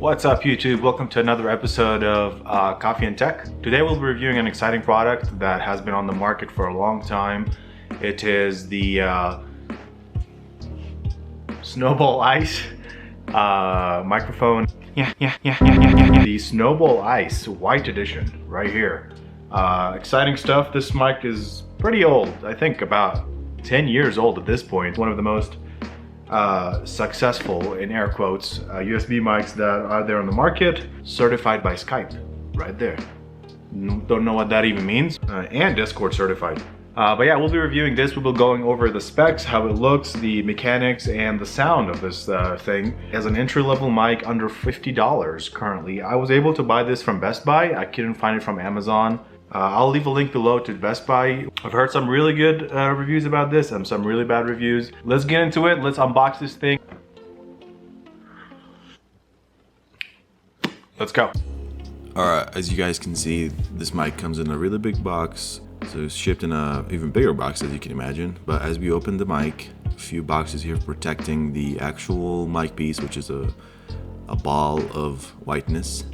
What's up YouTube? Welcome to another episode of Coffee and Tech. Today we'll be reviewing an exciting product that has been on the market for a long time. It is the Snowball Ice microphone. The Snowball Ice White Edition right here. Exciting stuff. This mic is pretty old. I think about 10 years old at this point. One of the most successful, in air quotes, USB mics that are there on the market, certified by Skype, right there. Don't know what that even means, and Discord certified. But yeah, we'll be reviewing this. We'll be going over the specs, how it looks, the mechanics, and the sound of this thing. As an entry-level mic, under $50 currently. I was able to buy this from Best Buy. I couldn't find it from Amazon. I'll leave a link below to Best Buy. I've heard some really good reviews about this and some really bad reviews. Let's get into it. Let's unbox this thing. Let's go. Alright, as you guys can see, this mic comes in a really big box. So it's shipped in a even bigger box, as you can imagine. But as we open the mic, a few boxes here protecting the actual mic piece, which is a ball of whiteness.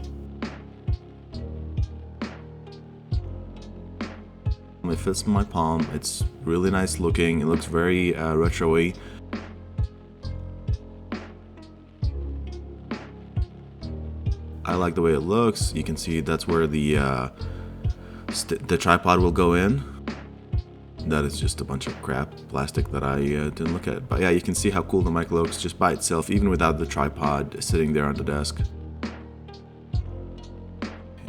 It fits in my palm. It's really nice looking. It looks very retro-y. I like the way it looks. You can see that's where the tripod will go in. That is just a bunch of crap plastic that I didn't look at. But yeah, you can see how cool the mic looks just by itself, even without the tripod sitting there on the desk.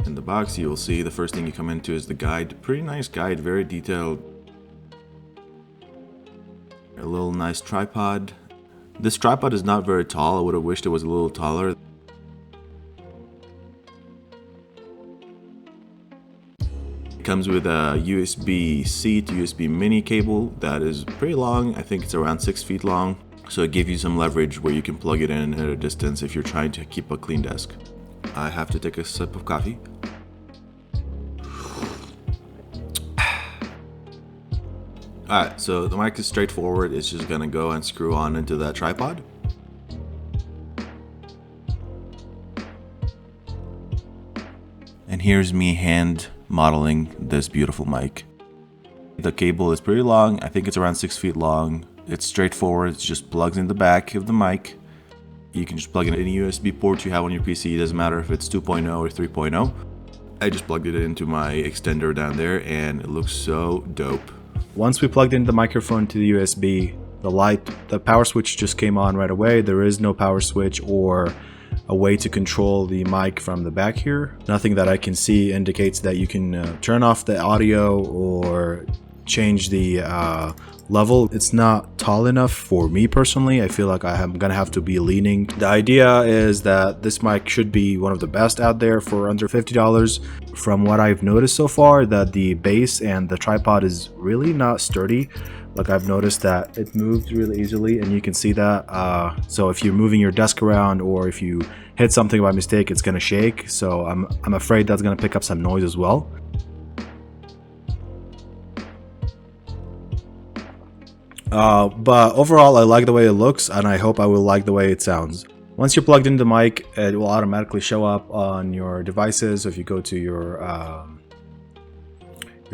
In the box, you will see the first thing you come into is the guide. Pretty nice guide, very detailed. A little nice tripod. This tripod is not very tall. I would have wished it was a little taller. It comes with a USB-C to USB mini cable that is pretty long. I think it's around 6 feet long. So it gives you some leverage where you can plug it in at a distance if you're trying to keep a clean desk. I have to take a sip of coffee. Alright, so the mic is straightforward. It's just gonna go and screw on into that tripod. And here's me hand modeling this beautiful mic. The cable is pretty long. I think it's around 6 feet long. It's straightforward. It just plugs in the back of the mic. You can just plug in any USB port you have on your PC. It doesn't matter if it's 2.0 or 3.0. I just plugged it into my extender down there and it looks so dope. Once we plugged in the microphone to the USB, the power switch just came on right away. There is no power switch or a way to control the mic from the back here. Nothing that I can see indicates that you can turn off the audio or change the level. It's not tall enough for me personally. I feel like I'm gonna have to be leaning. The idea is that this mic should be one of the best out there for under $50. From what I've noticed so far, that the base and the tripod is really not sturdy. Like I've noticed that it moves really easily, and you can see that. So if you're moving your desk around or if you hit something by mistake, it's gonna shake. So I'm afraid that's gonna pick up some noise as well. But overall, I like the way it looks, and I hope I will like the way it sounds. Once you're plugged into the mic, it will automatically show up on your devices. So if you go to your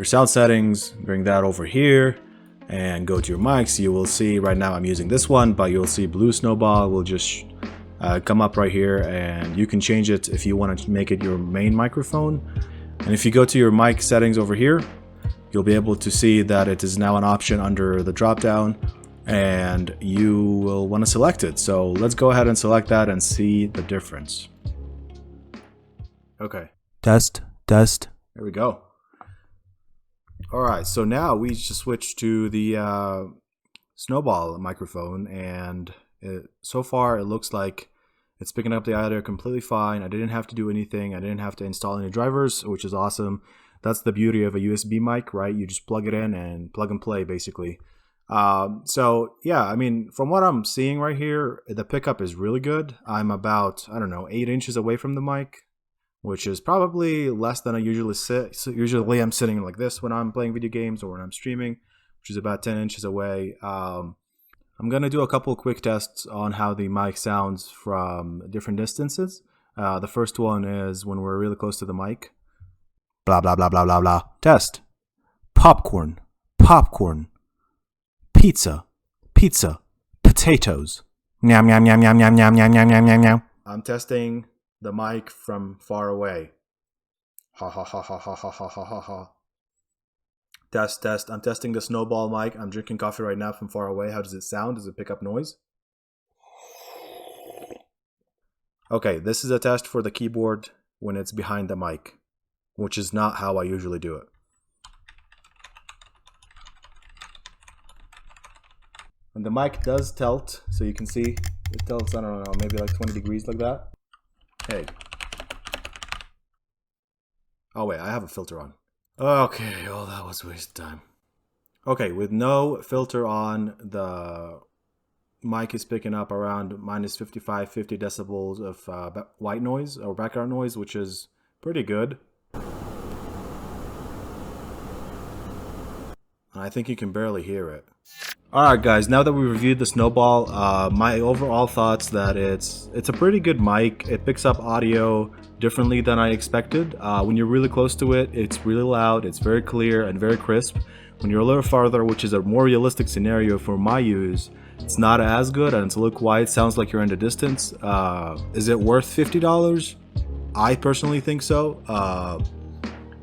sound settings, bring that over here, and go to your mics, you will see right now I'm using this one, but you'll see Blue Snowball will just come up right here, and you can change it if you want to make it your main microphone. And if you go to your mic settings over here, you'll be able to see that it is now an option under the drop down, and you will want to select it. So let's go ahead and select that and see the difference. Okay. Test. There we go. Alright, so now we just switched to the Snowball microphone, and so far it looks like it's picking up the audio completely fine. I didn't have to do anything. I didn't have to install any drivers, which is awesome. That's the beauty of a USB mic, right? You just plug it in and plug and play, basically. So yeah, I mean, from what I'm seeing right here, the pickup is really good. I'm about, I don't know, 8 inches away from the mic, which is probably less than I usually sit. So usually I'm sitting like this when I'm playing video games or when I'm streaming, which is about 10 inches away. I'm going to do a couple quick tests on how the mic sounds from different distances. The first one is when we're really close to the mic. Blah, blah, blah, blah, blah, blah. Test. Popcorn. Popcorn. Pizza. Pizza. Potatoes. Nyam, nyam, nyam, nyam, nyam, nyam, nyam, nyam, nyam, nyam, nyam. I'm testing the mic from far away. Ha, ha, ha, ha, ha, ha, ha, ha, ha, ha. Test, test. I'm testing the Snowball mic. I'm drinking coffee right now from far away. How does it sound? Does it pick up noise? Okay, this is a test for the keyboard when it's behind the mic, which is not how I usually do it. And the mic does tilt, so you can see it tilts, I don't know, maybe like 20 degrees like that. Hey. Oh wait, I have a filter on. Okay, oh, that was a waste of time. Okay, with no filter on, the mic is picking up around minus 55, 50 decibels of white noise or background noise, which is pretty good. And I think you can barely hear it. Alright guys, now that we reviewed the Snowball, my overall thoughts that it's a pretty good mic. It picks up audio differently than I expected. When you're really close to it, it's really loud, it's very clear and very crisp. When you're a little farther, which is a more realistic scenario for my use, it's not as good and it's a little quiet, sounds like you're in the distance. Is it worth $50? I personally think so.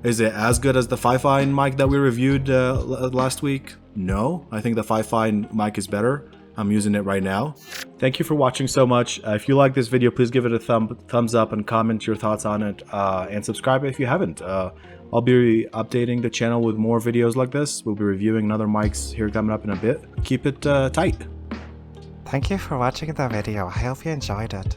Is it as good as the Fi-Fine mic that we reviewed last week? No, I think the Fi-Fine mic is better. I'm using it right now. Thank you for watching so much. If you like this video, please give it a thumbs up and comment your thoughts on it. And subscribe if you haven't. I'll be updating the channel with more videos like this. We'll be reviewing another mics here coming up in a bit. Keep it tight. Thank you for watching the video. I hope you enjoyed it.